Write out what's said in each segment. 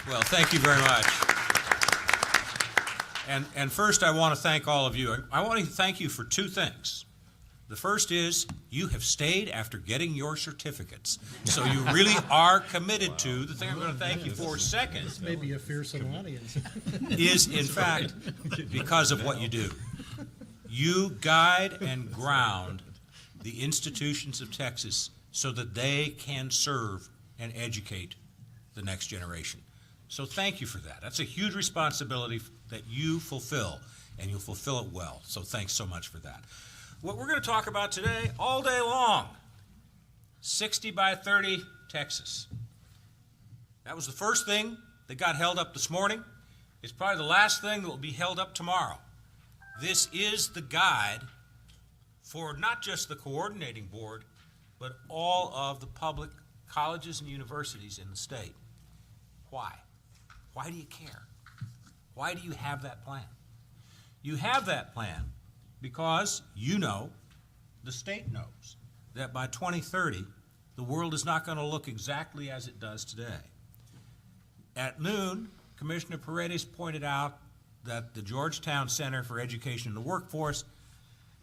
Well, thank you very much. And first, I want to thank all of you. I want to thank you for two things. The first is you have stayed after getting your certificates. So you really are committed to the thing I'm going to thank you for. Second, This may be a fearsome audience. is in fact because of what you do. You guide and ground the institutions of Texas so that they can serve and educate the next generation. So thank you for that. That's a huge responsibility that you fulfill, and you'll fulfill it well. So thanks so much for that. What we're going to talk about today, all day long, 60 by 30 Texas. That was the first thing that got held up this morning. It's probably the last thing that will be held up tomorrow. This is the guide for not just the coordinating board, but all of the public colleges and universities in the state. Why? Why do you care? Why do you have that plan? You have that plan because you know, the state knows, that by 2030, the world is not going to look exactly as it does today. At noon, Commissioner Paredes pointed out that the Georgetown Center for Education and the Workforce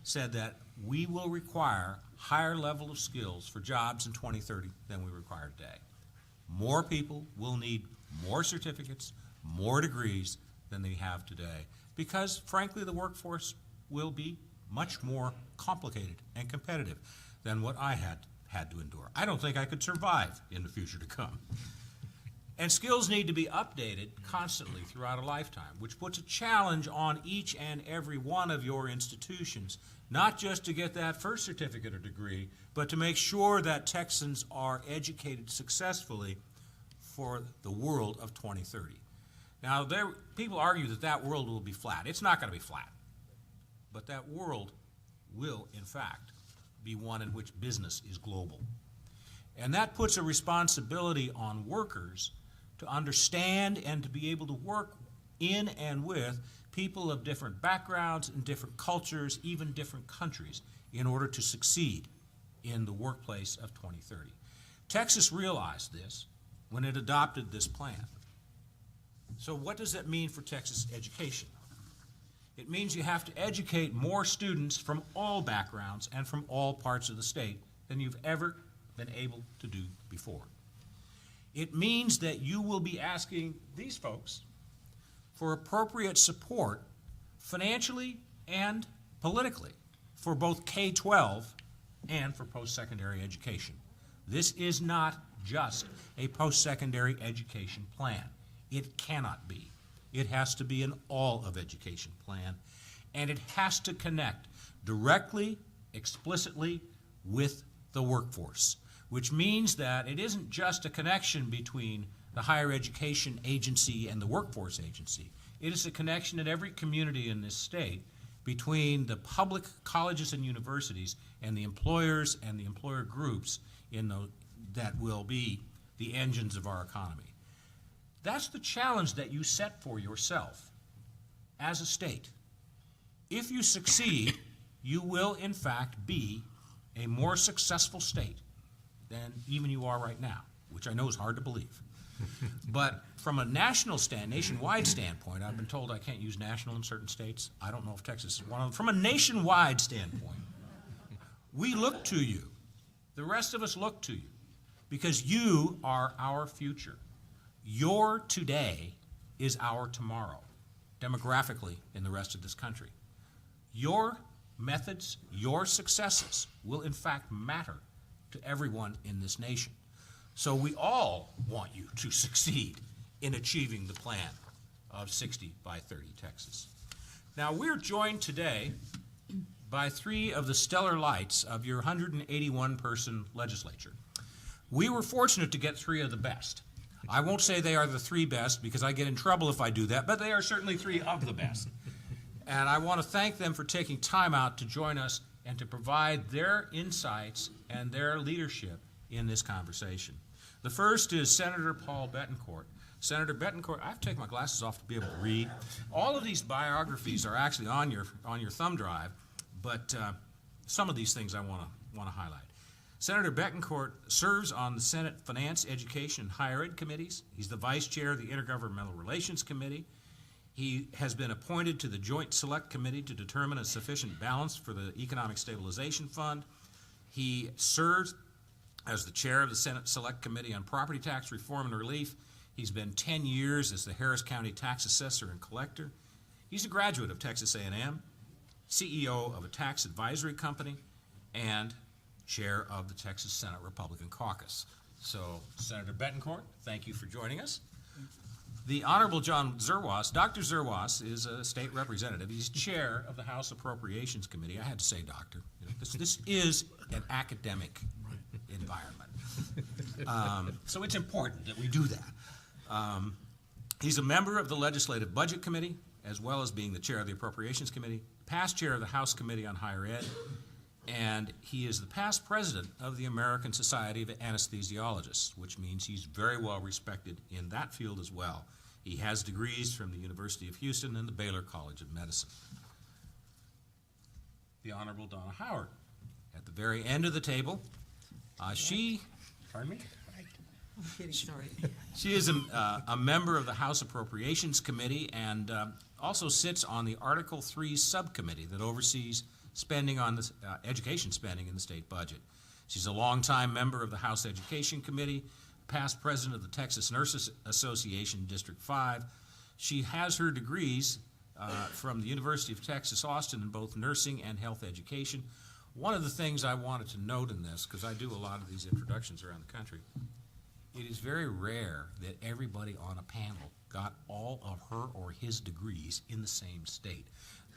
said that we will require higher level of skills for jobs in 2030 than we require today. More people will need more certificates, more degrees than they have today, because frankly the workforce will be much more complicated and competitive than what I had to endure. I don't think I could survive in the future to come. And skills need to be updated constantly throughout a lifetime, which puts a challenge on each and every one of your institutions, not just to get that first certificate or degree, but to make sure that Texans are educated successfully for the world of 2030. Now, people argue that that world will be flat. It's not going to be flat. But that world will, in fact, be one in which business is global. And that puts a responsibility on workers to understand and to be able to work in and with people of different backgrounds and different cultures, even different countries, in order to succeed in the workplace of 2030. Texas realized this when it adopted this plan. So what does that mean for Texas education? It means you have to educate more students from all backgrounds and from all parts of the state than you've ever been able to do before. It means that you will be asking these folks for appropriate support financially and politically for both K-12 and for post-secondary education. This is not just a post-secondary education plan. It cannot be. It has to be an all-of-education plan, and it has to connect directly, explicitly with the workforce, which means that it isn't just a connection between the higher education agency and the workforce agency. It is a connection in every community in this state between the public colleges and universities and the employers and the employer groups that will be the engines of our economy. That's the challenge that you set for yourself as a state. If you succeed, you will in fact be a more successful state than even you are right now, which I know is hard to believe. But from a nationwide standpoint, I've been told I can't use national in certain states. I don't know if Texas is one of them. From a nationwide standpoint, we look to you. The rest of us look to you because you are our future. Your today is our tomorrow, demographically in the rest of this country. Your methods, your successes will in fact matter to everyone in this nation. So we all want you to succeed in achieving the plan of 60 by 30 Texas. Now we're joined today by three of the stellar lights of your 181-person legislature. We were fortunate to get three of the best. I won't say they are the three best because I get in trouble if I do that, but they are certainly three of the best. And I want to thank them for taking time out to join us and to provide their insights and their leadership in this conversation. The first is Senator Paul Bettencourt. Senator Bettencourt, I have to take my glasses off to be able to read. All of these biographies are actually on your thumb drive, but some of these things I want to highlight. Senator Betancourt serves on the Senate Finance, Education, and Higher Ed committees. He's the vice chair of the Intergovernmental Relations Committee. He has been appointed to the Joint Select Committee to determine a sufficient balance for the Economic Stabilization Fund. He serves as the chair of the Senate Select Committee on Property Tax Reform and Relief. He's been 10 years as the Harris County Tax Assessor and Collector. He's a graduate of Texas A&M, CEO of a tax advisory company, and chair of the Texas Senate Republican Caucus. So, Senator Betancourt, thank you for joining us. The Honorable John Zerwas, Dr. Zerwas is a state representative. He's chair of the House Appropriations Committee. I had to say doctor. You know, this is an academic environment. So it's important that we do that. He's a member of the Legislative Budget Committee, as well as being the chair of the Appropriations Committee, past chair of the House Committee on Higher Ed, and he is the past president of the American Society of Anesthesiologists, which means he's very well respected in that field as well. He has degrees from the University of Houston and the Baylor College of Medicine. The Honorable Donna Howard, at the very end of the table. Pardon me? I'm kidding, sorry. She is a member of the House Appropriations Committee and also sits on the Article 3 subcommittee that oversees spending on the education spending in the state budget. She's a longtime member of the House Education Committee, past president of the Texas Nurses Association, District 5. She has her degrees from the University of Texas, Austin, in both nursing and health education. One of the things I wanted to note in this, because I do a lot of these introductions around the country, it is very rare that everybody on a panel got all of her or his degrees in the same state.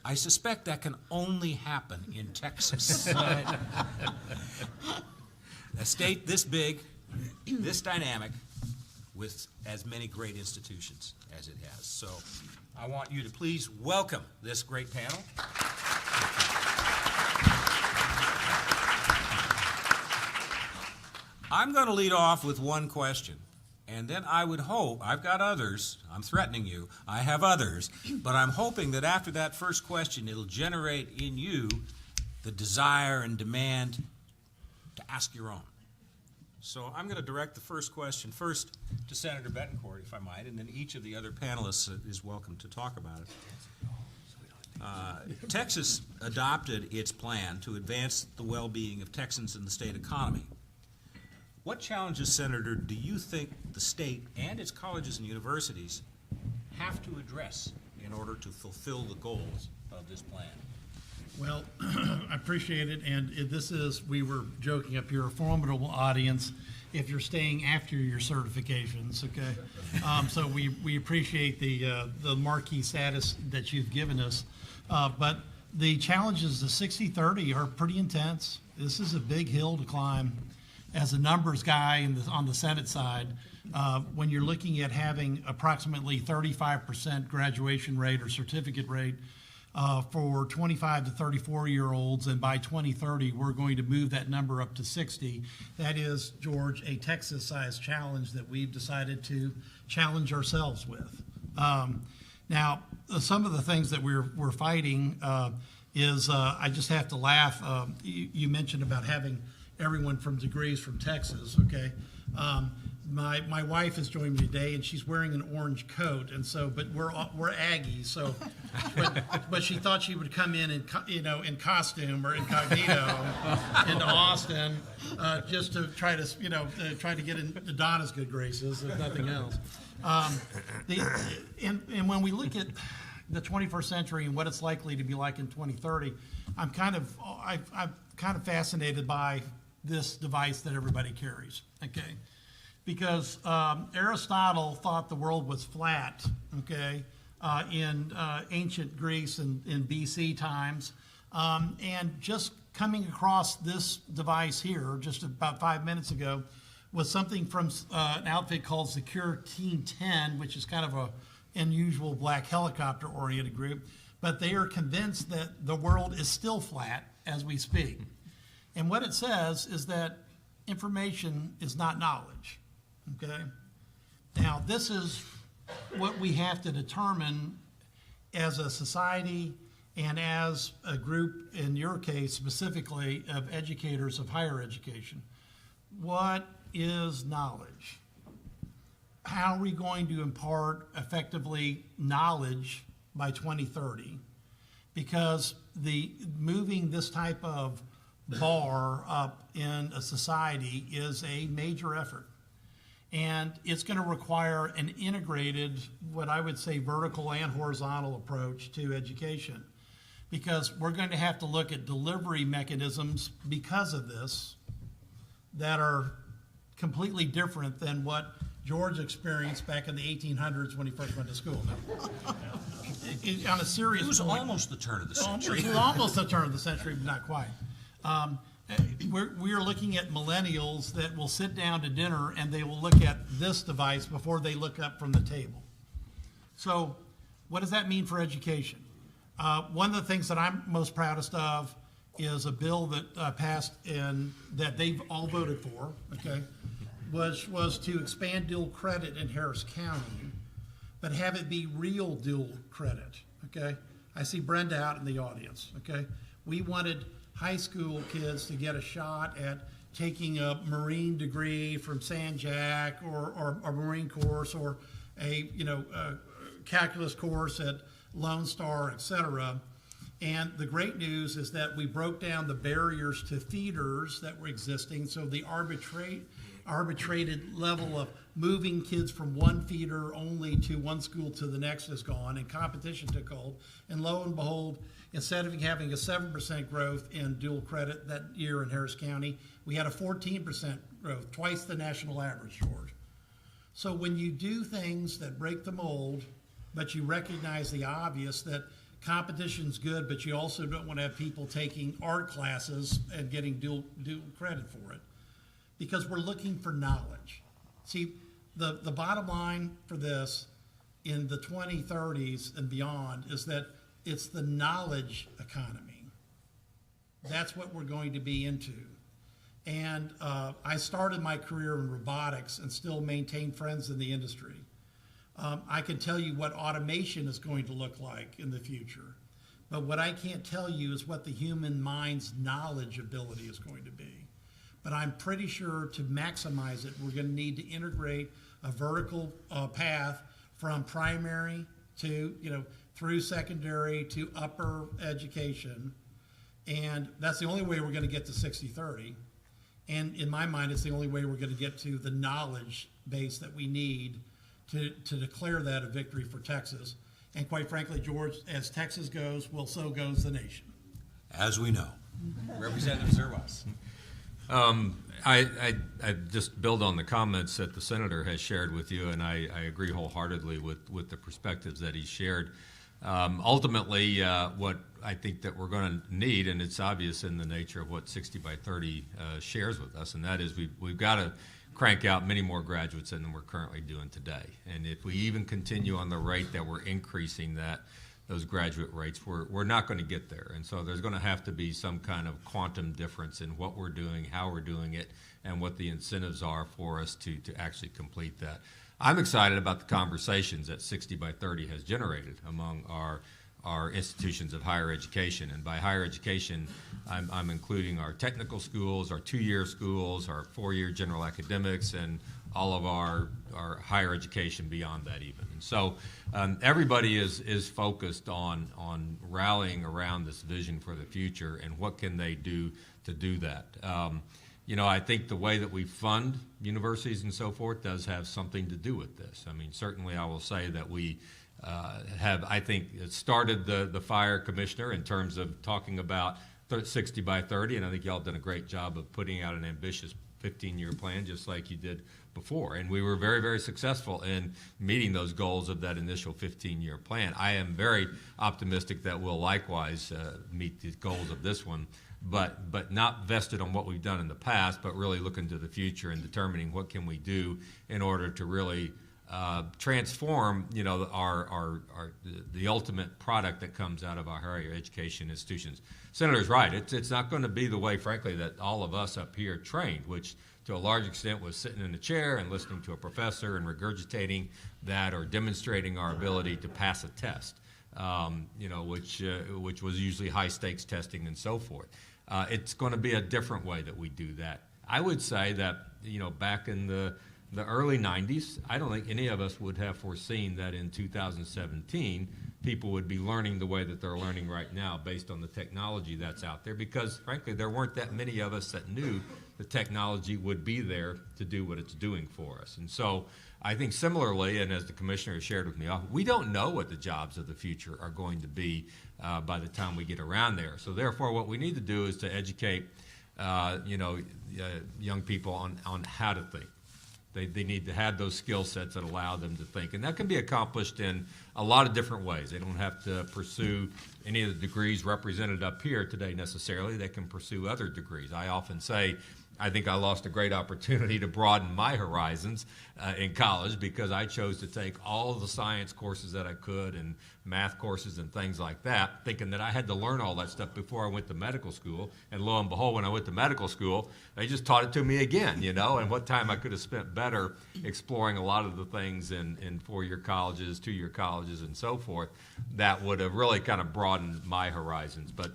I suspect that can only happen in Texas. A state this big, this dynamic, with as many great institutions as it has. So I want you to please welcome this great panel. I'm going to lead off with one question, and then I would hope, I've got others, I'm threatening you, I have others, but I'm hoping that after that first question, it'll generate in you the desire and demand to ask your own. So I'm going to direct the first question first to Senator Betancourt, if I might, and then each of the other panelists is welcome to talk about it. Texas adopted its plan to advance the well-being of Texans in the state economy. What challenges, Senator, do you think the state and its colleges and universities have to address in order to fulfill the goals of this plan? Well, I appreciate it, and we were joking up here, a formidable audience if you're staying after your certifications, okay? So we appreciate the marquee status that you've given us, but the challenges of 60-30 are pretty intense. This is a big hill to climb. As a numbers guy on the Senate side, when you're looking at having approximately 35% graduation rate or certificate rate for 25 to 34-year-olds, and by 2030, we're going to move that number up to 60. That is, George, a Texas-sized challenge that we've decided to challenge ourselves with. Now, some of the things that we're fighting is, I just have to laugh. You mentioned about having everyone from degrees from Texas, okay? My wife has joined me today, and she's wearing an orange coat, and so, but we're Aggies, so, but she thought she would come in costume or incognito into Austin, just to try to get into Donna's good graces, if nothing else. And when we look at the 21st century and what it's likely to be like in 2030, I'm kind of fascinated by this device that everybody carries, okay? Because Aristotle thought the world was flat, okay, in ancient Greece and in BC times. And just coming across this device here just about 5 minutes ago was something from an outfit called Secure Team 10, which is kind of a unusual black helicopter-oriented group. But they are convinced that the world is still flat as we speak. And what it says is that information is not knowledge, okay? Now, this is what we have to determine as a society and as a group, in your case specifically, of educators of higher education. what is knowledge? How are we going to impart effectively knowledge by 2030? Because moving this type of bar up in a society is a major effort. And it's going to require an integrated, what I would say, vertical and horizontal approach to education. Because we're going to have to look at delivery mechanisms because of this that are completely different than what George experienced back in the 1800s when he first went to school. On a serious It was point, almost the turn of the century. it was almost the turn of the century, but not quite. We're looking at millennials that will sit down to dinner and they will look at this device before they look up from the table. So what does that mean for education? One of the things that I'm most proudest of is a bill that passed in that they've all voted for, okay, was to expand dual credit in Harris County, but have it be real dual credit, okay? I see Brenda out in the audience, okay? We wanted high school kids to get a shot at taking a marine degree from San Jack or a marine course or a calculus course at Lone Star, et cetera. And the great news is that we broke down the barriers to feeders that were existing, so the arbitrated level of moving kids from one feeder only to one school to the next is gone, and competition took hold. And lo and behold, instead of having a 7% growth in dual credit that year in Harris County, we had a 14% growth, twice the national average, George. So when you do things that break the mold, but you recognize the obvious that competition's good, but you also don't want to have people taking art classes and getting dual credit for it, because we're looking for knowledge. See, the bottom line for this in the 2030s and beyond is that it's the knowledge economy. That's what we're going to be into. And I started my career in robotics and still maintain friends in the industry. I can tell you what automation is going to look like in the future. But what I can't tell you is what the human mind's knowledge ability is going to be. But I'm pretty sure to maximize it, we're going to need to integrate a vertical path from primary to, through secondary to upper education. And that's the only way we're going to get to 60-30. And in my mind, it's the only way we're going to get to the knowledge base that we need to declare that a victory for Texas. And quite frankly, George, as Texas goes, well, so goes the nation. As we know. Representative Zerwas. I just build on the comments that the senator has shared with you, and I agree wholeheartedly with the perspectives that he shared. Ultimately, what I think that we're going to need, and it's obvious in the nature of what 60 by 30 shares with us, and that is we've got to crank out many more graduates than we're currently doing today. And if we even continue on the rate that we're increasing those graduate rates, we're not going to get there. And so there's going to have to be some kind of quantum difference in what we're doing, how we're doing it, and what the incentives are for us to actually complete that. I'm excited about the conversations that 60 by 30 has generated among our institutions of higher education. And by higher education, I'm including our technical schools, our 2-year schools, our 4-year general academics, and all of our higher education beyond that even. And so everybody is focused on rallying around this vision for the future and what can they do to do that. I think the way that we fund universities and so forth does have something to do with this. I mean, certainly I will say that we have, I think, started the fire commissioner in terms of talking about 60 by 30, and I think y'all have done a great job of putting out an ambitious 15-year plan, just like you did before. And we were very, very successful in meeting those goals of that initial 15-year plan. I am very optimistic that we'll likewise meet the goals of this one, but not vested on what we've done in the past, but really looking to the future and determining what can we do in order to really transform, the ultimate product that comes out of our higher education institutions. Senator's right. It's not going to be the way, frankly, that all of us up here trained, which to a large extent was sitting in a chair and listening to a professor and regurgitating that or demonstrating our ability to pass a test, which was usually high stakes testing and so forth. It's going to be a different way that we do that. I would say that, back in the early 90s, I don't think any of us would have foreseen that in 2017 people would be learning the way that they're learning right now based on the technology that's out there, because frankly there weren't that many of us that knew the technology would be there to do what it's doing for us. And so I think similarly, and as the commissioner shared with me, we don't know what the jobs of the future are going to be by the time we get around there. So therefore what we need to do is to educate young people on how to think. They need to have those skill sets that allow them to think. And that can be accomplished in a lot of different ways. They don't have to pursue any of the degrees represented up here today necessarily. They can pursue other degrees. I often say, I think I lost a great opportunity to broaden my horizons in college because I chose to take all of the science courses that I could and math courses and things like that, thinking that I had to learn all that stuff before I went to medical school. And lo and behold, when I went to medical school, they just taught it to me again, and what time I could have spent better exploring a lot of the things in four-year colleges, two-year colleges, and so forth, that would have really kind of broadened my horizons. But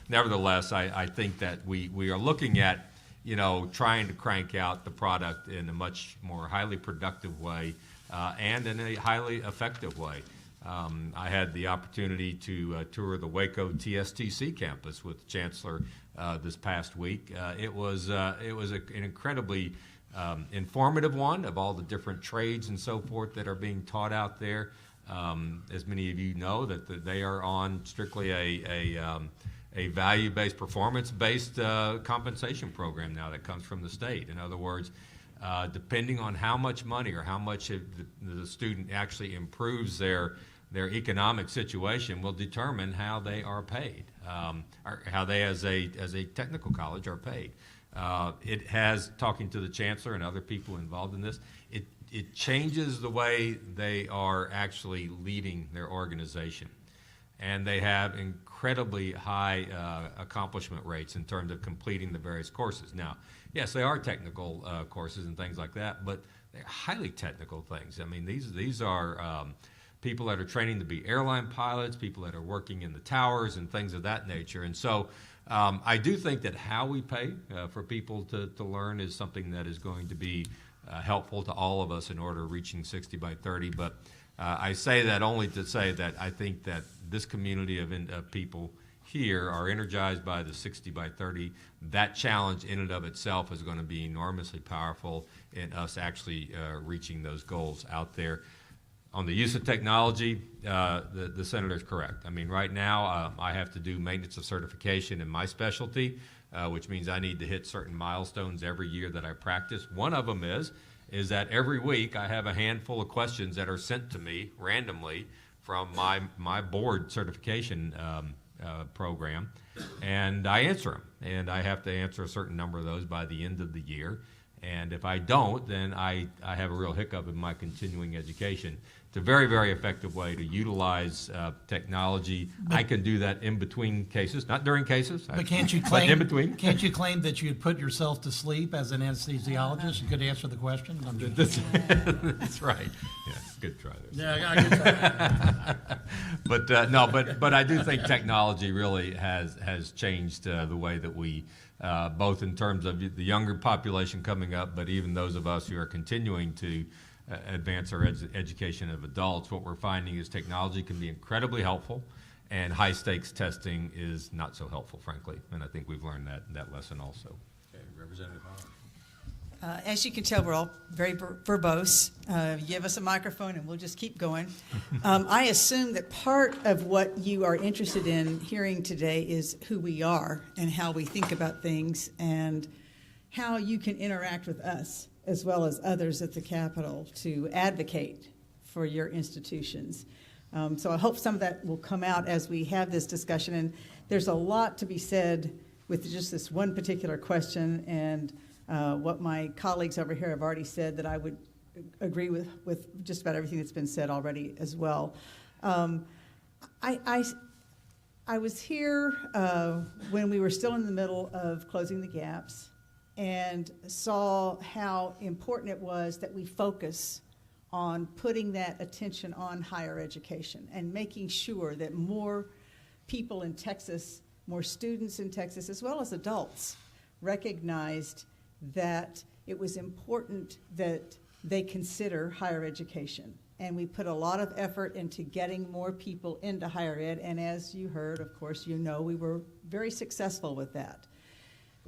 nevertheless, I think that we are looking at trying to crank out the product in a much more highly productive way and in a highly effective way. I had the opportunity to tour the Waco TSTC campus with the Chancellor this past week. It was an incredibly informative one of all the different trades and so forth that are being taught out there. As many of you know, that they are on strictly a value-based, performance-based compensation program now that comes from the state. In other words, depending on how much money or how much the student actually improves their economic situation will determine how they are paid, or how they as a technical college are paid. It has, talking to the Chancellor and other people involved in this, it changes the way they are actually leading their organization. And they have incredibly high accomplishment rates in terms of completing the various courses. Now, yes, they are technical courses and things like that, but they're highly technical things. I mean, these are people that are training to be airline pilots, people that are working in the towers and things of that nature. And so I do think that how we pay for people to learn is something that is going to be helpful to all of us in order of reaching 60 by 30. But I say that only to say that I think that this community of people here are energized by the 60 by 30. That challenge in and of itself is going to be enormously powerful in us actually reaching those goals out there. On the use of technology, the Senator is correct. I mean, right now I have to do maintenance of certification in my specialty, which means I need to hit certain milestones every year that I practice. One of them is that every week I have a handful of questions that are sent to me randomly from my board certification program, and I answer them. And I have to answer a certain number of those by the end of the year. And if I don't, then I have a real hiccup in my continuing education. It's a very, very effective way to utilize technology. I can do that in between cases, not during cases. But can't you claim, but in between? Can't you claim that you'd put yourself to sleep as an anesthesiologist and could answer the question? That's right. Yeah, good try there. Yeah, I can try. But I do think technology really has changed the way that we, both in terms of the younger population coming up, but even those of us who are continuing to advance our education of adults. What we're finding is technology can be incredibly helpful, and high-stakes testing is not so helpful, frankly. And I think we've learned that lesson also. Okay, Representative Holland. As you can tell, we're all very verbose. Give us a microphone and we'll just keep going. I assume that part of what you are interested in hearing today is who we are and how we think about things and how you can interact with us as well as others at the Capitol to advocate for your institutions. So I hope some of that will come out as we have this discussion. And there's a lot to be said with just this one particular question, and what my colleagues over here have already said that I would agree with just about everything that's been said already as well. I was here when we were still in the middle of closing the gaps, and saw how important it was that we focus on putting that attention on higher education and making sure that more people in Texas, more students in Texas, as well as adults, recognized that it was important that they consider higher education. And we put a lot of effort into getting more people into higher ed, and as you heard, of course, you know, we were very successful with that.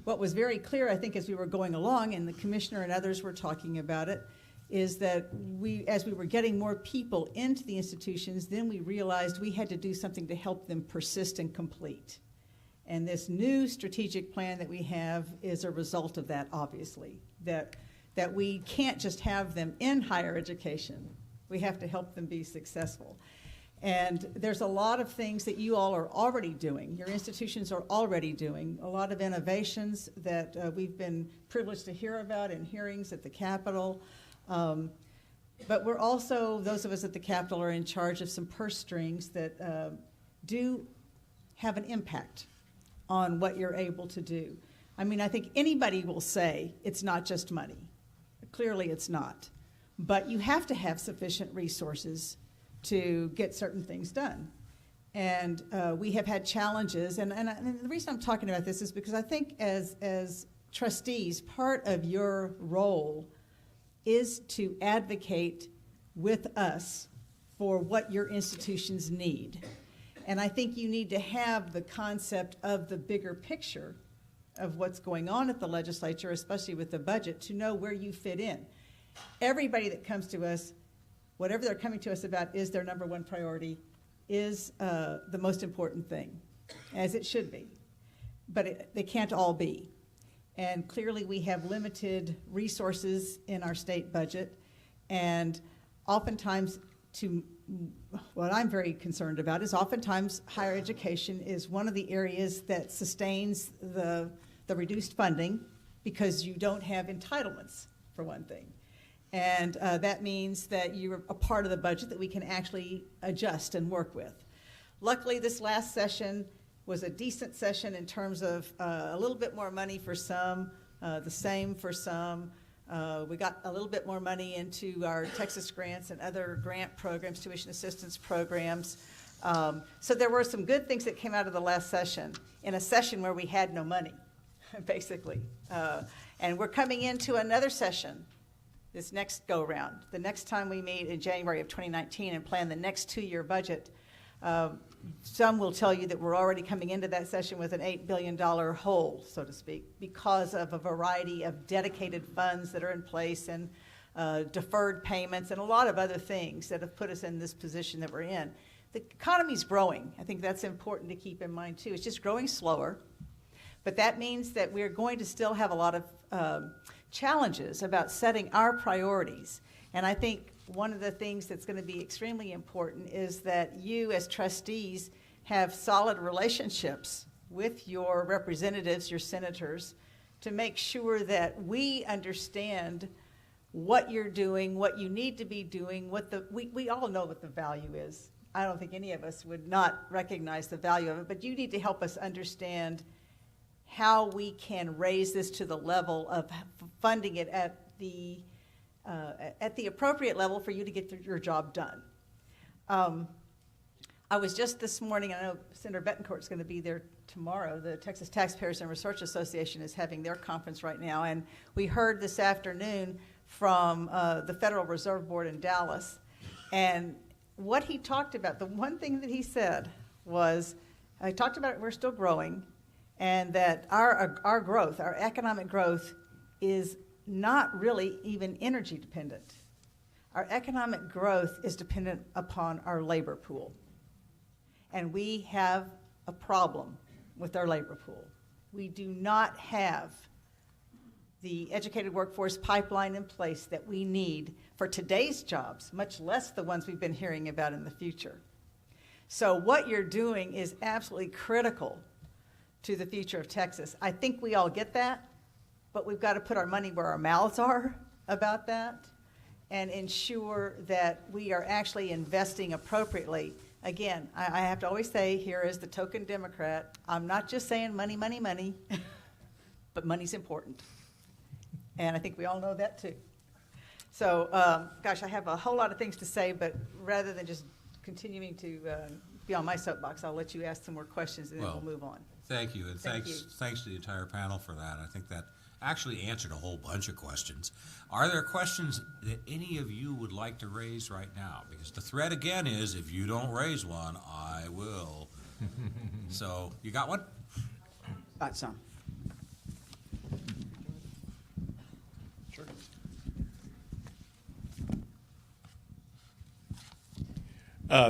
What was very clear, I think, as we were going along, and the commissioner and others were talking about it, is that as we were getting more people into the institutions, then we realized we had to do something to help them persist and complete. And this new strategic plan that we have is a result of that, obviously, that we can't just have them in higher education. We have to help them be successful. And there's a lot of things that you all are already doing. Your institutions are already doing a lot of innovations that we've been privileged to hear about in hearings at the Capitol. But we're also, those of us at the Capitol are in charge of some purse strings that do have an impact on what you're able to do. I mean, I think anybody will say it's not just money. Clearly it's not. But you have to have sufficient resources to get certain things done. And we have had challenges, and the reason I'm talking about this is because I think as trustees, part of your role is to advocate with us for what your institutions need. And I think you need to have the concept of the bigger picture of what's going on at the legislature, especially with the budget, to know where you fit in. Everybody that comes to us, whatever they're coming to us about is their number one priority, is the most important thing, as it should be. But they can't all be. And clearly we have limited resources in our state budget, and oftentimes what I'm very concerned about is oftentimes higher education is one of the areas that sustains the reduced funding because you don't have entitlements, for one thing. And that means that you're a part of the budget that we can actually adjust and work with. Luckily, this last session was a decent session in terms of a little bit more money for some, the same for some. We got a little bit more money into our Texas grants and other grant programs, tuition assistance programs. So there were some good things that came out of the last session, in a session where we had no money, basically. And we're coming into another session this next go-round. The next time we meet in January of 2019 and plan the next 2-year budget, some will tell you that we're already coming into that session with an $8 billion hole, so to speak, because of a variety of dedicated funds that are in place and deferred payments and a lot of other things that have put us in this position that we're in. The economy's growing. I think that's important to keep in mind, too. It's just growing slower, but that means that we're going to still have a lot of challenges about setting our priorities. And I think one of the things that's going to be extremely important is that you as trustees have solid relationships with your representatives, your senators, to make sure that we understand what you're doing, what you need to be doing, we all know what the value is. I don't think any of us would not recognize the value of it, but you need to help us understand how we can raise this to the level of funding it at the appropriate level for you to get your job done. I was just this morning, I know Senator Betancourt's going to be there tomorrow. The Texas Taxpayers and Research Association is having their conference right now, and we heard this afternoon from the Federal Reserve Board in Dallas, and what he talked about, the one thing that he said was, I talked about we're still growing, and that our growth, our economic growth, is not really even energy dependent. Our economic growth is dependent upon our labor pool. And we have a problem with our labor pool. We do not have the educated workforce pipeline in place that we need for today's jobs, much less the ones we've been hearing about in the future. So what you're doing is absolutely critical to the future of Texas. I think we all get that, but we've got to put our money where our mouths are about that and ensure that we are actually investing appropriately. Again, I have to always say here as the token Democrat, I'm not just saying money, money, money, but money's important. And I think we all know that too. So, gosh, I have a whole lot of things to say, but rather than just continuing to be on my soapbox, I'll let you ask some more questions and then we'll move on. Thank you, and Thank thanks to the entire panel for that. I think that actually answered a whole bunch of questions. Are there questions that any of you would like to raise right now? Because the threat again is, if you don't raise one, I will. So, you got one? Got some.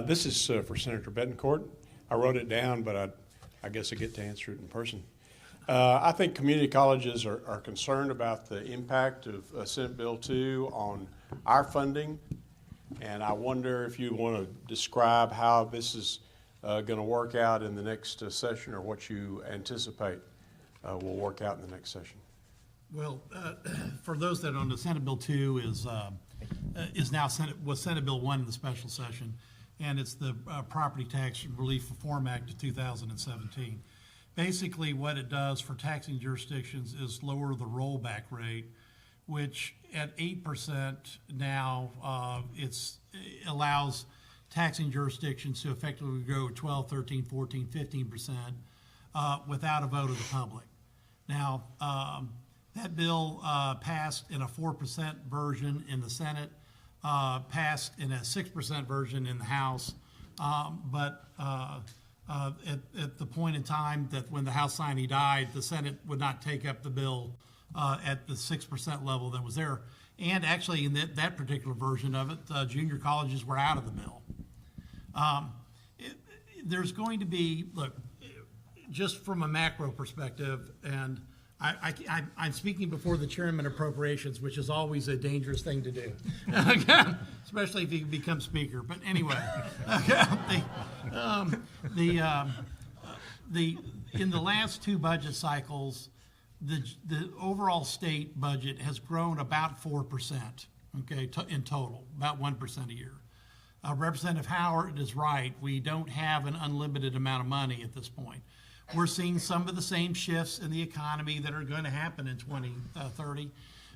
This is for Senator Betancourt. I wrote it down, but I guess I get to answer it in person. I think community colleges are concerned about the impact of Senate Bill 2 on our funding, and I wonder if you want to describe how this is going to work out in the next session, or what you anticipate will work out in the next session. Well, for those that don't know, Senate Bill 2 is now Senate Bill 1 in the special session, and it's the Property Tax Relief Reform Act of 2017. Basically, what it does for taxing jurisdictions is lower the rollback rate, which at 8% now, it allows taxing jurisdictions to effectively go 12, 13, 14, 15% without a vote of the public. Now, that bill passed in a 4% version in the Senate, passed in a 6% version in the House, but at the point in time that when the House signee died, the Senate would not take up the bill at the 6% level that was there. And actually, in that particular version of it, junior colleges were out of the bill. There's going to be, look, just from a macro perspective, and I'm speaking before the chairman of appropriations, which is always a dangerous thing to do, especially if you become speaker. But anyway, in the last two budget cycles, the overall state budget has grown about 4%. Okay, in total, about 1% a year. Representative Howard is right. We don't have an unlimited amount of money at this point. We're seeing some of the same shifts in the economy that are going to happen in 2030.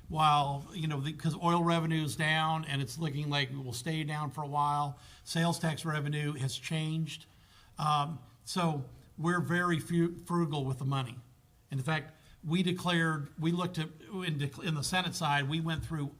While, because oil revenue is down and it's looking like it will stay down for a while, sales tax revenue has changed. So we're very frugal with the money. And in fact, we looked at, in the Senate side, we went through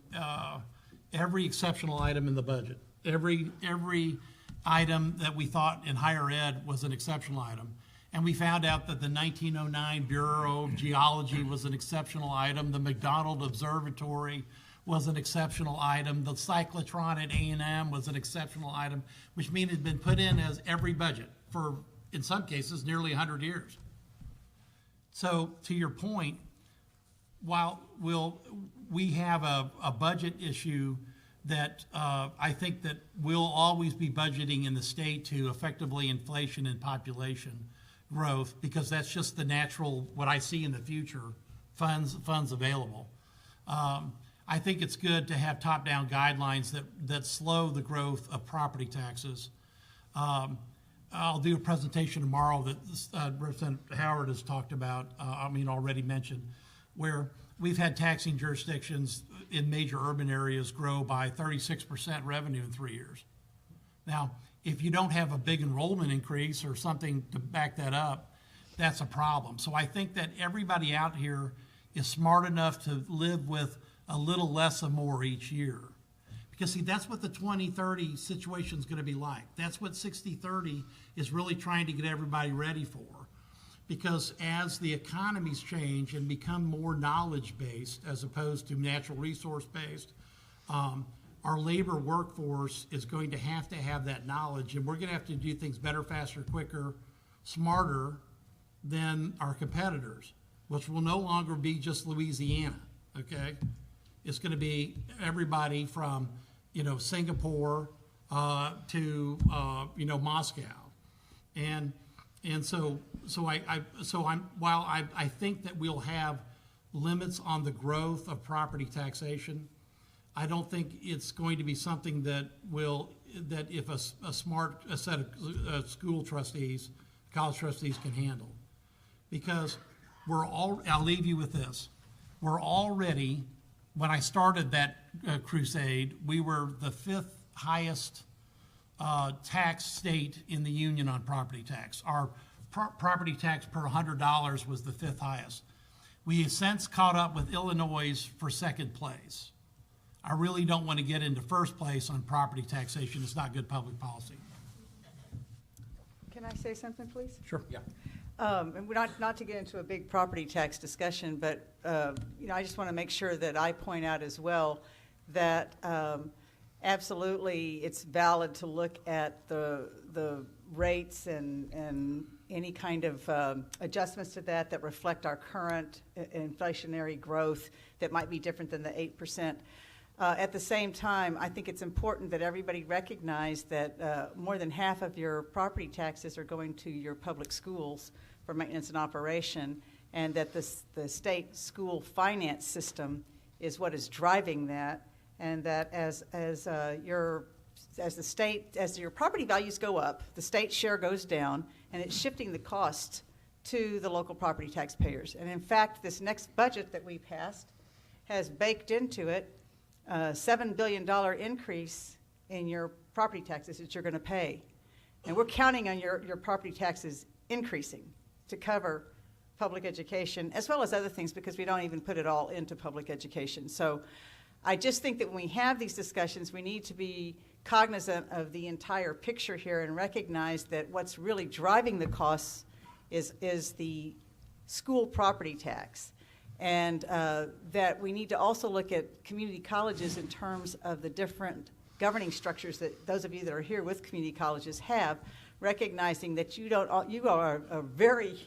every exceptional item in the budget. Every item that we thought in higher ed was an exceptional item. And we found out that the 1909 Bureau of Geology was an exceptional item. The McDonald Observatory was an exceptional item. The cyclotron at A&M was an exceptional item, which means it's been put in as every budget for, in some cases, nearly 100 years. So to your point, while we have a budget issue that I think that we'll always be budgeting in the state to effectively inflation and population growth, because that's just the natural, what I see in the future, funds available. I think it's good to have top-down guidelines that slow the growth of property taxes. I'll do a presentation tomorrow that Representative Howard has talked about, already mentioned, where we've had taxing jurisdictions in major urban areas grow by 36% revenue in 3 years. Now, if you don't have a big enrollment increase or something to back that up, that's a problem. So I think that everybody out here is smart enough to live with a little less or more each year. Because see, that's what the 2030 situation is going to be like. That's what 60/30 is really trying to get everybody ready for. Because as the economies change and become more knowledge-based as opposed to natural resource-based, our labor workforce is going to have that knowledge, and we're going to have to do things better, faster, quicker, smarter than our competitors, which will no longer be just Louisiana, okay? It's going to be everybody from, Singapore to, Moscow. And so while I think that we'll have limits on the growth of property taxation, I don't think it's going to be something that if a smart set of school trustees, college trustees can handle. Because I'll leave you with this. We're already, when I started that crusade, we were the 5th highest tax state in the union on property tax. Our property tax per $100 was the 5th highest. We have since caught up with Illinois for second place. I really don't want to get into first place on property taxation. It's not good public policy. Can I say something, please? Sure. Yeah. And we're not to get into a big property tax discussion, but I just want to make sure that I point out as well that absolutely it's valid to look at the rates and any kind of adjustments to that reflect our current inflationary growth that might be different than the 8%. At the same time, I think it's important that everybody recognize that more than half of your property taxes are going to your public schools for maintenance and operation, and that the state school finance system is what is driving that, and that as your property values go up, the state share goes down, and it's shifting the cost to the local property taxpayers. And in fact, this next budget that we passed has baked into it $7 billion increase in your property taxes that you're going to pay. And we're counting on your property taxes increasing to cover public education, as well as other things, because we don't even put it all into public education. So I just think that when we have these discussions, we need to be cognizant of the entire picture here and recognize that what's really driving the costs is the school property tax. And that we need to also look at community colleges in terms of the different governing structures that those of you that are here with community colleges have, recognizing that you are a very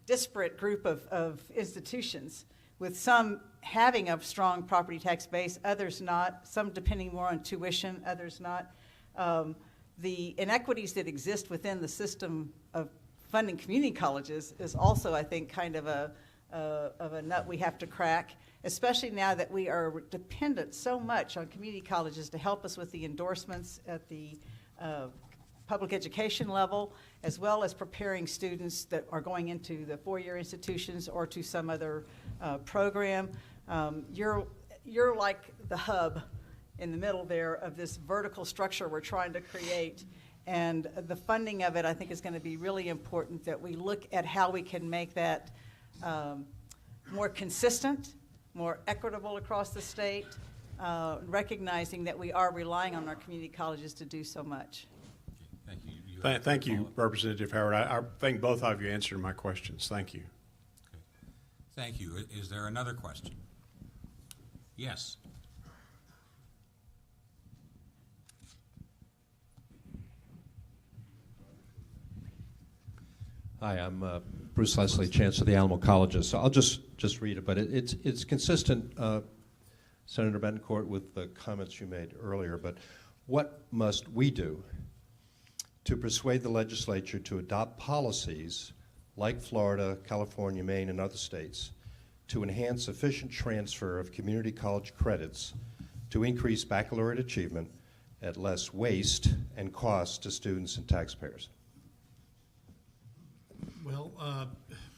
disparate group of institutions, with some having a strong property tax base, others not, some depending more on tuition, others not. The inequities that exist within the system of funding community colleges is also, I think, kind of a nut we have to crack, especially now that we are dependent so much on community colleges to help us with the endorsements at the public education level, as well as preparing students that are going into the four-year institutions or to some other program. You're like the hub in the middle there of this vertical structure we're trying to create. And the funding of it, I think, is going to be really important, that we look at how we can make that more consistent, more equitable across the state, recognizing that we are relying on our community colleges to do so much. Thank you. Thank you, Representative Howard. I think both of you answered my questions. Thank you. Okay. Thank you. Is there another question? Yes. Hi, I'm Bruce Leslie, Chancellor of the Animal Colleges. So I'll just read it, but it's consistent, Senator Betancourt, with the comments you made earlier. But what must we do to persuade the legislature to adopt policies like Florida, California, Maine, and other states to enhance efficient transfer of community college credits to increase baccalaureate achievement at less waste and cost to students and taxpayers? Well,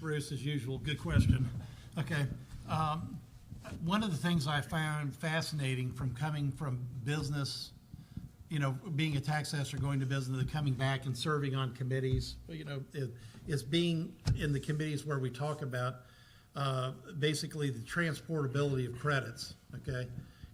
Bruce, as usual, good question. Okay. One of the things I found fascinating from coming from business, being a tax assessor, going to business, and coming back and serving on committees, is being in the committees where we talk about basically the transportability of credits, okay?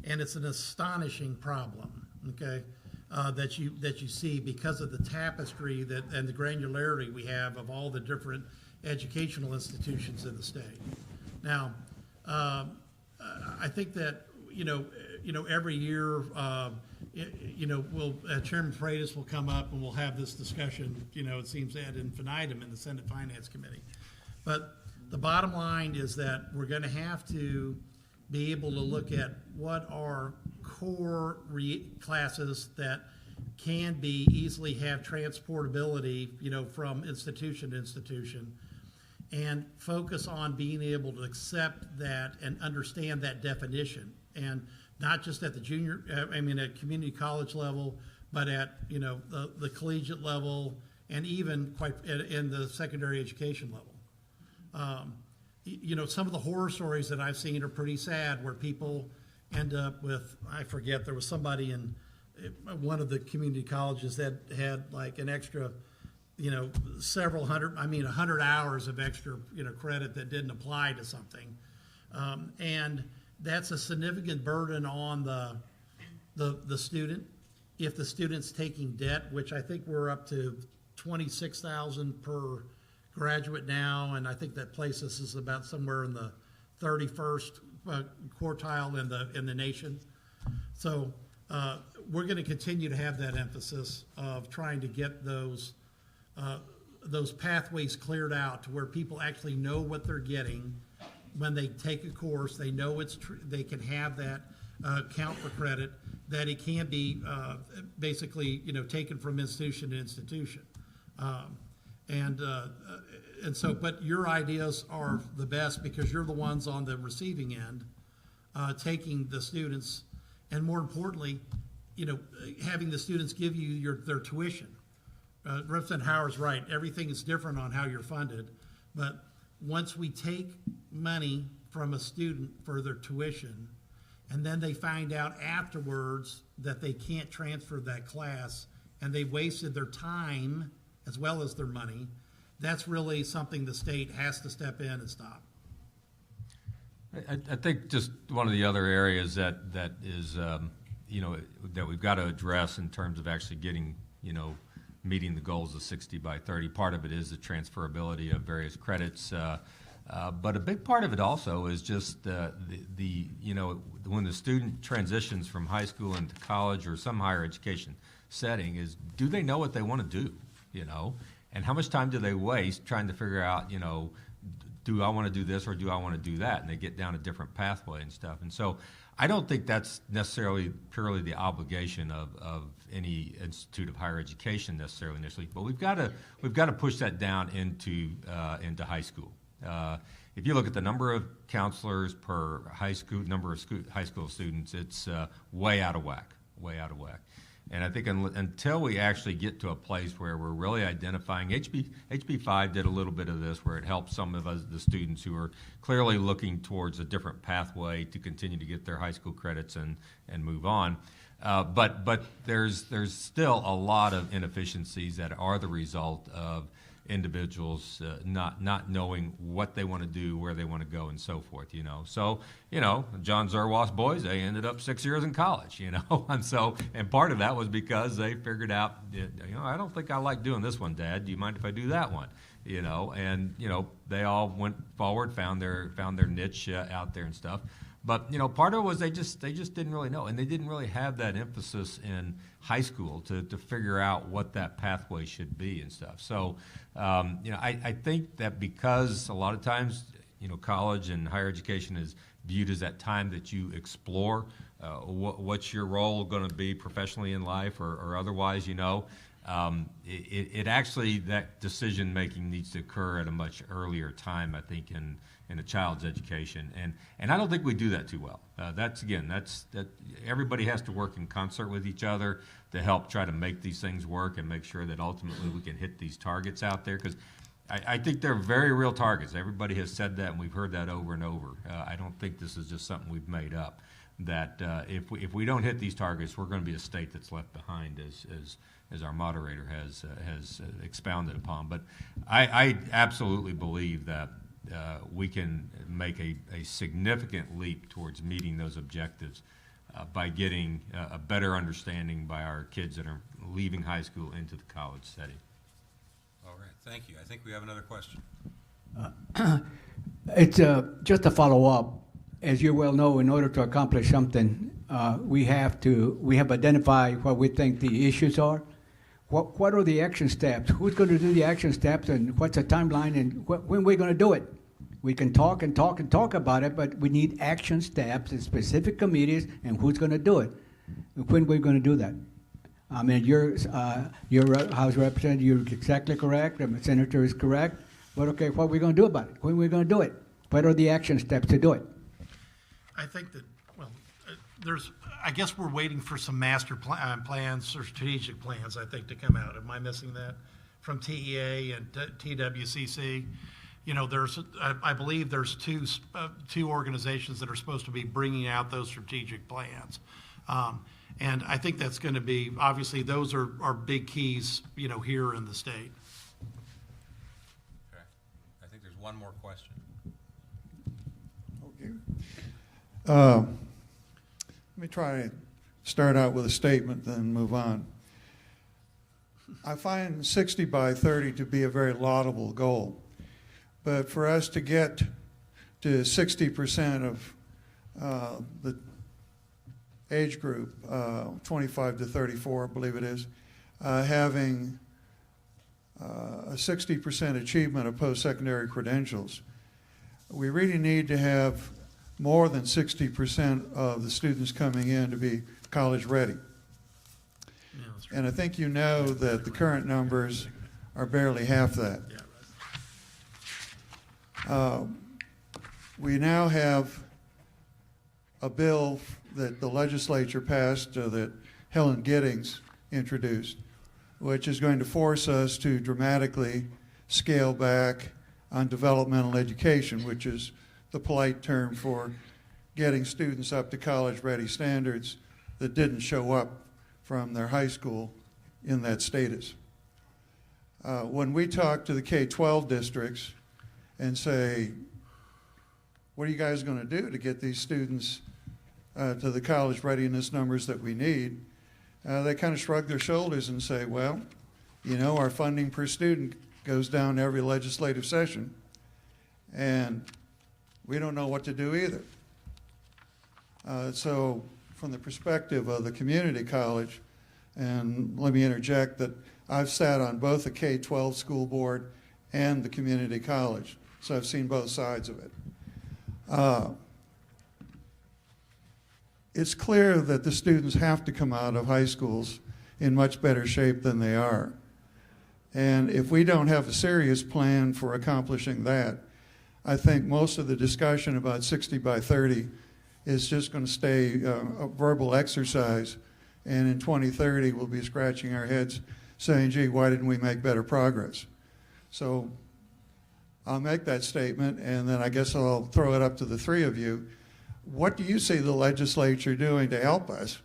And it's an astonishing problem, okay? That you see because of the tapestry and the granularity we have of all the different educational institutions in the state. Now, I think that every year Chairman Freitas will come up and we'll have this discussion. It seems ad infinitum in the Senate Finance Committee. But the bottom line is that we're going to have to be able to look at what are core classes that can be easily have transportability, from institution to institution, and focus on being able to accept that and understand that definition, and not just at the at community college level, but at the collegiate level, and even quite in the secondary education level. Some of the horror stories that I've seen are pretty sad, where people end up with, I forget, there was somebody in one of the community colleges that had like an extra, several hundred, 100 hours of extra, credit that didn't apply to something. And that's a significant burden on the student. If the student's taking debt, which I think we're up to 26,000 per graduate now, and I think that places us about somewhere in the 31st quartile in the nation. So we're going to continue to have that emphasis of trying to get those pathways cleared out to where people actually know what they're getting when they take a course. They know they can have that count for credit, that it can be basically taken from institution to institution. And so, but your ideas are the best because you're the ones on the receiving end, taking the students, and more importantly, having the students give you their tuition. Representative Howard's right. Everything is different on how you're funded, but once we take money from a student for their tuition, and then they find out afterwards that they can't transfer that class, and they wasted their time as well as their money, that's really something the state has to step in and stop. I think just one of the other areas that is, that we've got to address in terms of actually getting, meeting the goals of 60 by 30. Part of it is the transferability of various credits, but a big part of it also is just when the student transitions from high school into college or some higher education setting, is do they know what they want to do, and how much time do they waste trying to figure out, do I want to do this or do I want to do that? And they get down a different pathway and stuff. And so I don't think that's necessarily purely the obligation of any institute of higher education necessarily initially, but we've got to push that down into high school. If you look at the number of counselors per high school, number of high school students, it's way out of whack. And I think until we actually get to a place where we're really identifying, HB 5 did a little bit of this, where it helped some of us, the students who are clearly looking towards a different pathway to continue to get their high school credits and move on. But there's still a lot of inefficiencies that are the result of individuals not knowing what they want to do, where they want to go, and so forth. So John Zerwas boys, they ended up 6 years in college. And part of that was because they figured out, I don't think I like doing this one, Dad. Do you mind if I do that one? And they all went forward, found their niche out there and stuff. But part of it was they just didn't really know, and they didn't really have that emphasis in high school to figure out what that pathway should be and stuff. So I think that because a lot of times college and higher education is viewed as that time that you explore what's your role going to be professionally in life or otherwise. It actually, that decision making needs to occur at a much earlier time, I think, in a child's education, and I don't think we do that too well. That everybody has to work in concert with each other to help try to make these things work and make sure that ultimately we can hit these targets out there, because I think they're very real targets. Everybody has said that, and we've heard that over and over. I don't think this is just something we've made up. That if we don't hit these targets, we're going to be a state that's left behind, as our moderator has expounded upon. But I absolutely believe that we can make a significant leap towards meeting those objectives by getting a better understanding by our kids that are leaving high school into the college setting. All right, thank you. I think we have another question. It's just a follow-up. As you well know, in order to accomplish something, we have identified what we think the issues are. What are the action steps? Who's going to do the action steps, and what's the timeline, and when we're going to do it? We can talk and talk and talk about it, but we need action steps and specific committees, and who's going to do it, and when we're going to do that. I mean, your House Representative, you're exactly correct. The Senator is correct. But okay, what are we going to do about it? When are we going to do it? What are the action steps to do it? I think that, I guess we're waiting for some master plans or strategic plans, I think, to come out. Am I missing that? From TEA and TWCC? I believe there's two organizations that are supposed to be bringing out those strategic plans. And I think that's going to be, obviously, those are big keys, here in the state. Okay. I think there's one more question. Let me try to start out with a statement, then move on. I find 60 by 30 to be a very laudable goal. But for us to get to 60% of the age group, 25 to 34, I believe it is, having a 60% achievement of post-secondary credentials, we really need to have more than 60% of the students coming in to be college ready. Yeah, that's right. And I think you know that the current numbers are barely half that. We now have a bill that the legislature passed that Helen Giddings introduced, which is going to force us to dramatically scale back on developmental education, which is the polite term for getting students up to college-ready standards that didn't show up from their high school in that status. When we talk to the K-12 districts and say, what are you guys going to do to get these students to the college readiness numbers that we need? They kind of shrug their shoulders and say, well, you know, our funding per student goes down every legislative session, and we don't know what to do either. So from the perspective of the community college, and let me interject that I've sat on both the K-12 school board and the community college, so I've seen both sides of it. It's clear that the students have to come out of high schools in much better shape than they are. And if we don't have a serious plan for accomplishing that, I think most of the discussion about 60 by 30 is just going to stay a verbal exercise. And in 2030, we'll be scratching our heads saying, gee, why didn't we make better progress? So I'll make that statement, and then I guess I'll throw it up to the three of you. What do you see the legislature doing to help us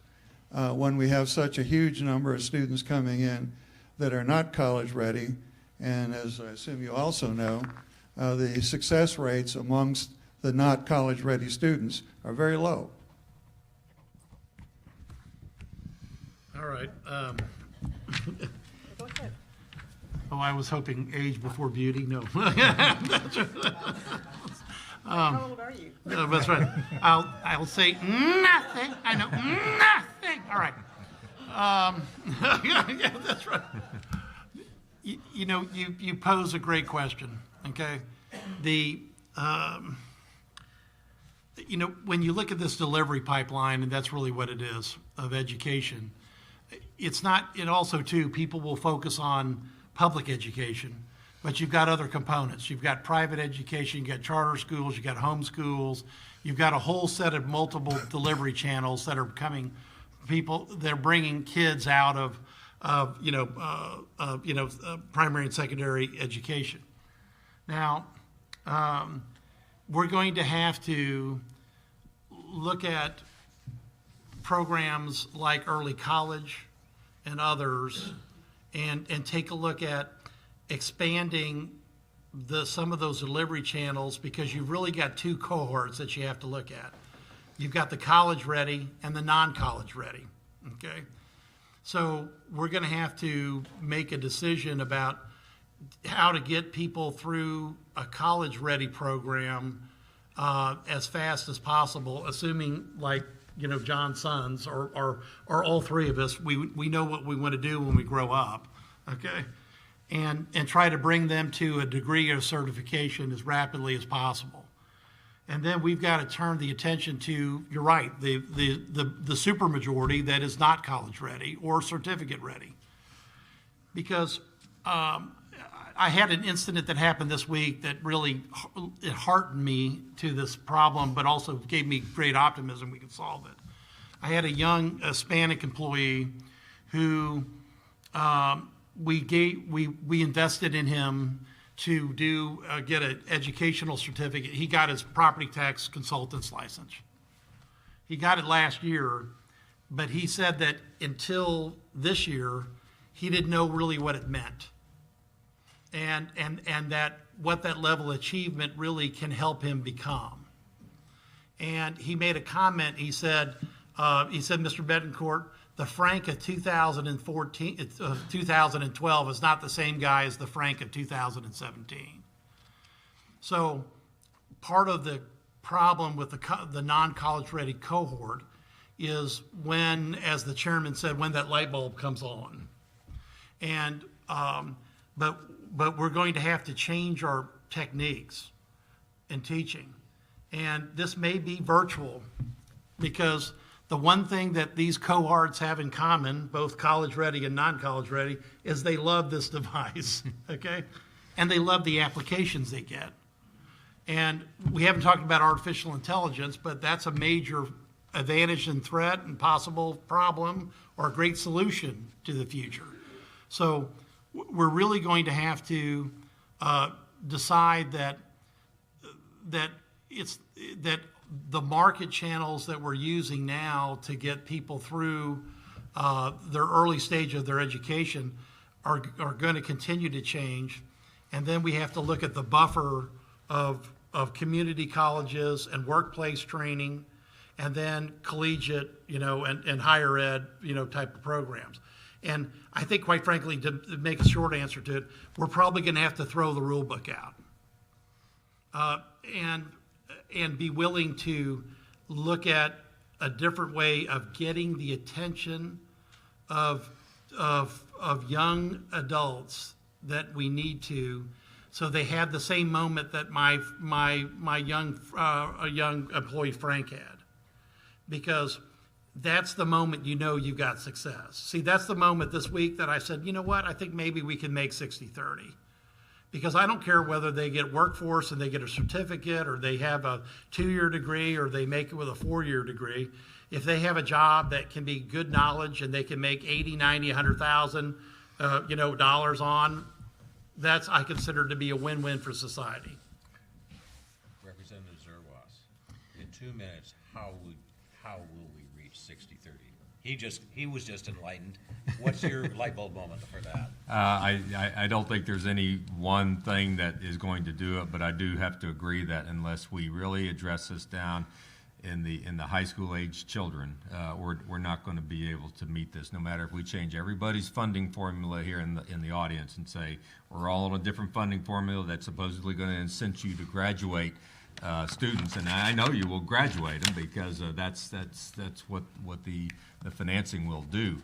when we have such a huge number of students coming in that are not college ready? And as I assume you also know, the success rates amongst the not college ready students are very low. All right. Go ahead. Oh, I was hoping age before beauty. No. How old are you? No, that's right. I'll say nothing. I know nothing. All right. Yeah, that's right. You know, you pose a great question. Okay, you know, when you look at this delivery pipeline, and that's really what it is of education. It's not. It also too, people will focus on public education. But you've got other components. You've got private education, you've got charter schools, you've got home schools, you've got a whole set of multiple delivery channels that are coming. They're bringing kids out of primary and secondary education. Now, we're going to have to look at programs like early college and others, and take a look at expanding some of those delivery channels, because you've really got two cohorts that you have to look at. You've got the college ready and the non-college ready, okay? So we're gonna have to make a decision about how to get people through a college ready program as fast as possible, assuming, like, you know, John's sons or all three of us, we know what we wanna do when we grow up, okay? And try to bring them to a degree of certification as rapidly as possible. And then we've got to turn the attention to, you're right, the supermajority that is not college ready or certificate ready. Because I had an incident that happened this week that really it heartened me to this problem, but also gave me great optimism we could solve it. I had a young Hispanic employee who we invested in him to get an educational certificate. He got his property tax consultant's license. He got it last year, but he said that until this year, he didn't know really what it meant. And that what that level of achievement really can help him become. And he made a comment. He said, Mr. Betancourt, the Frank of 2012 is not the same guy as the Frank of 2017. So part of the problem with the non-college ready cohort is when, as the chairman said, when that light bulb comes on. And but we're going to have to change our techniques in teaching. And this may be virtual, because the one thing that these cohorts have in common, both college ready and non-college ready, is they love this device, okay? And they love the applications they get. And we haven't talked about artificial intelligence, but that's a major advantage and threat and possible problem or a great solution to the future. So we're really going to have to decide that the market channels that we're using now to get people through their early stage of their education are going to continue to change. And then we have to look at the buffer of community colleges and workplace training, and then collegiate, and higher ed, type of programs. And I think, quite frankly, to make a short answer to it, we're probably going to have to throw the rule book out. And be willing to look at a different way of getting the attention of young adults that we need to, so they have the same moment that my young employee Frank had, because that's the moment you got success. See, that's the moment this week that I said, you know what, I think maybe we can make 60-30. Because I don't care whether they get workforce and they get a certificate, or they have a 2-year degree, or they make it with a 4-year degree. If they have a job that can be good knowledge and they can make 80, 90, 100,000, dollars on, that's, I consider to be a win-win for society. Representative Zerwas, in 2 minutes, how will we reach 60-30? He was just enlightened. What's your light bulb moment for that? I don't think there's any one thing that is going to do it, but I do have to agree that unless we really address this down in the high school age children, we're not going to be able to meet this. No matter if we change everybody's funding formula here in the audience and say we're all on a different funding formula that's supposedly going to incent you to graduate students, and I know you will graduate them, because that's what the financing will do.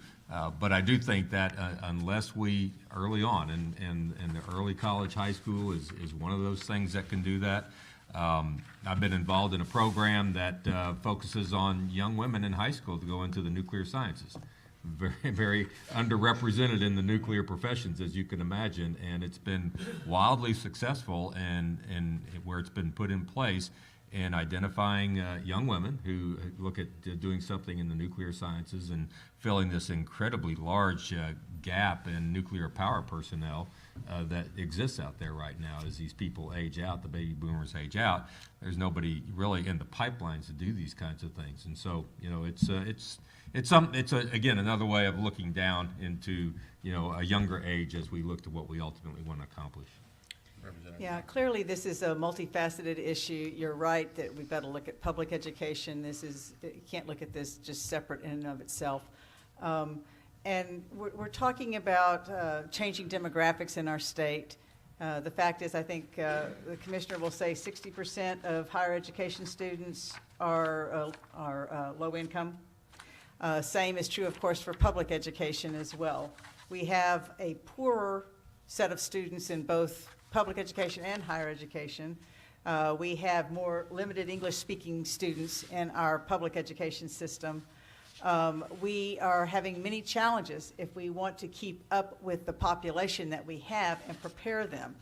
But I do think that unless we early on, and the early college, high school is one of those things that can do that. I've been involved in a program that focuses on young women in high school to go into the nuclear sciences. Very, very underrepresented in the nuclear professions, as you can imagine, and it's been wildly successful, and where it's been put in place in identifying young women who look at doing something in the nuclear sciences and filling this incredibly large gap in nuclear power personnel that exists out there right now. As these people age out, the baby boomers age out, there's nobody really in the pipelines to do these kinds of things. And so, it's again another way of looking down into a younger age as we look to what we ultimately want to accomplish. Yeah, clearly this is a multifaceted issue. You're right that we've got to look at public education. You can't look at this just separate in and of itself. And we're talking about changing demographics in our state. The fact is, I think the commissioner will say 60% of higher education students are low income. Same is true, of course, for public education as well. We have a poorer set of students in both public education and higher education. We have more limited English-speaking students in our public education system. We are having many challenges if we want to keep up with the population that we have and prepare them.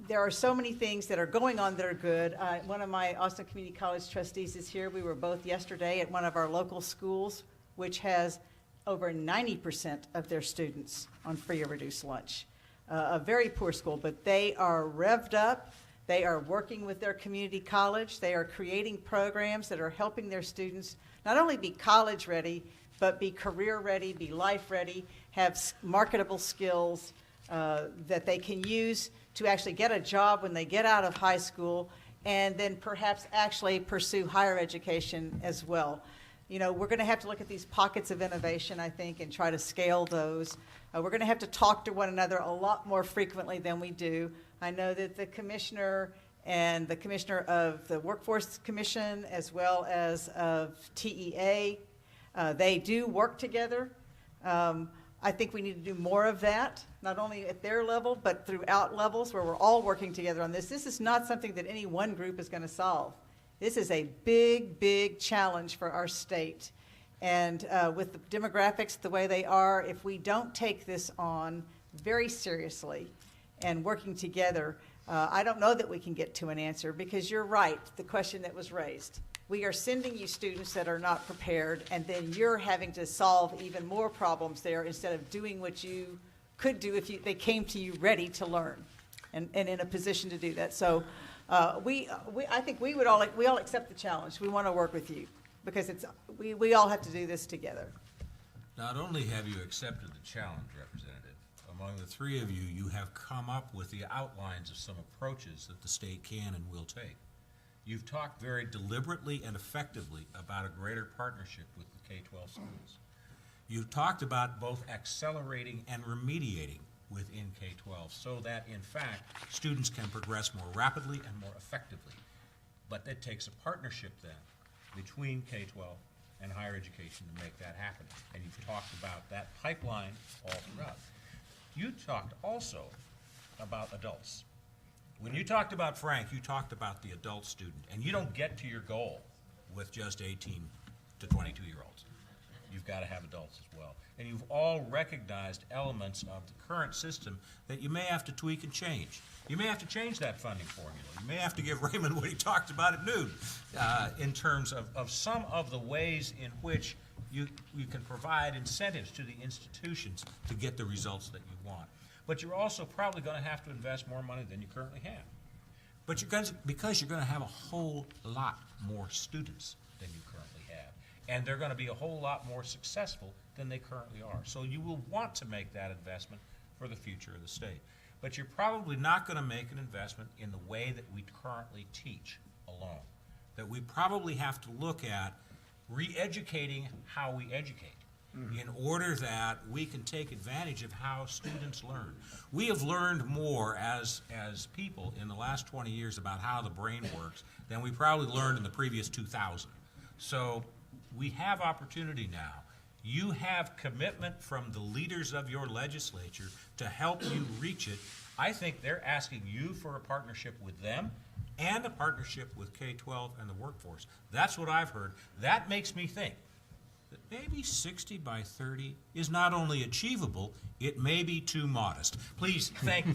There are so many things that are going on that are good. One of my Austin Community College trustees is here. We were both yesterday at one of our local schools, which has over 90% of their students on free or reduced lunch. A very poor school, but they are revved up. They are working with their community college. They are creating programs that are helping their students not only be college ready, but be career ready, be life ready, have marketable skills that they can use to actually get a job when they get out of high school and then perhaps actually pursue higher education as well. You know, we're going to have to look at these pockets of innovation, I think, and try to scale those. We're going to have to talk to one another a lot more frequently than we do. I know that the commissioner and the commissioner of the Workforce Commission, as well as of TEA, they do work together. I think we need to do more of that, not only at their level, but throughout levels where we're all working together on this. This is not something that any one group is going to solve. This is a big, big challenge for our state. And with the demographics the way they are, if we don't take this on very seriously and working together, I don't know that we can get to an answer, because you're right, the question that was raised. We are sending you students that are not prepared, and then you're having to solve even more problems there instead of doing what you could do if they came to you ready to learn and in a position to do that. So I think we all accept the challenge. We want to work with you, because we all have to do this together. Not only have you accepted the challenge, Representative, among the three of you, you have come up with the outlines of some approaches that the state can and will take. You've talked very deliberately and effectively about a greater partnership with the K-12 schools. You've talked about both accelerating and remediating within K-12 so that, in fact, students can progress more rapidly and more effectively. But that takes a partnership then between K-12 and higher education to make that happen. And you've talked about that pipeline all throughout. You talked also about adults. When you talked about Frank, you talked about the adult student, and you don't get to your goal with just 18 to 22-year-olds. You've got to have adults as well. And you've all recognized elements of the current system that you may have to tweak and change. You may have to change that funding formula. You may have to give Raymond what he talked about at noon in terms of some of the ways in which you can provide incentives to the institutions to get the results that you want. But you're also probably going to have to invest more money than you currently have. But because you're going to have a whole lot more students than you currently have, and they're going to be a whole lot more successful than they currently are. So you will want to make that investment for the future of the state. But you're probably not going to make an investment in the way that we currently teach alone. That we probably have to look at re-educating how we educate, in order that we can take advantage of how students learn. We have learned more as people in the last 20 years about how the brain works than we probably learned in the previous 2,000. So we have opportunity now. You have commitment from the leaders of your legislature to help you reach it. I think they're asking you for a partnership with them and a partnership with K-12 and the workforce. That's what I've heard. That makes me think that maybe 60 by 30 is not only achievable, it may be too modest. Please, thank you.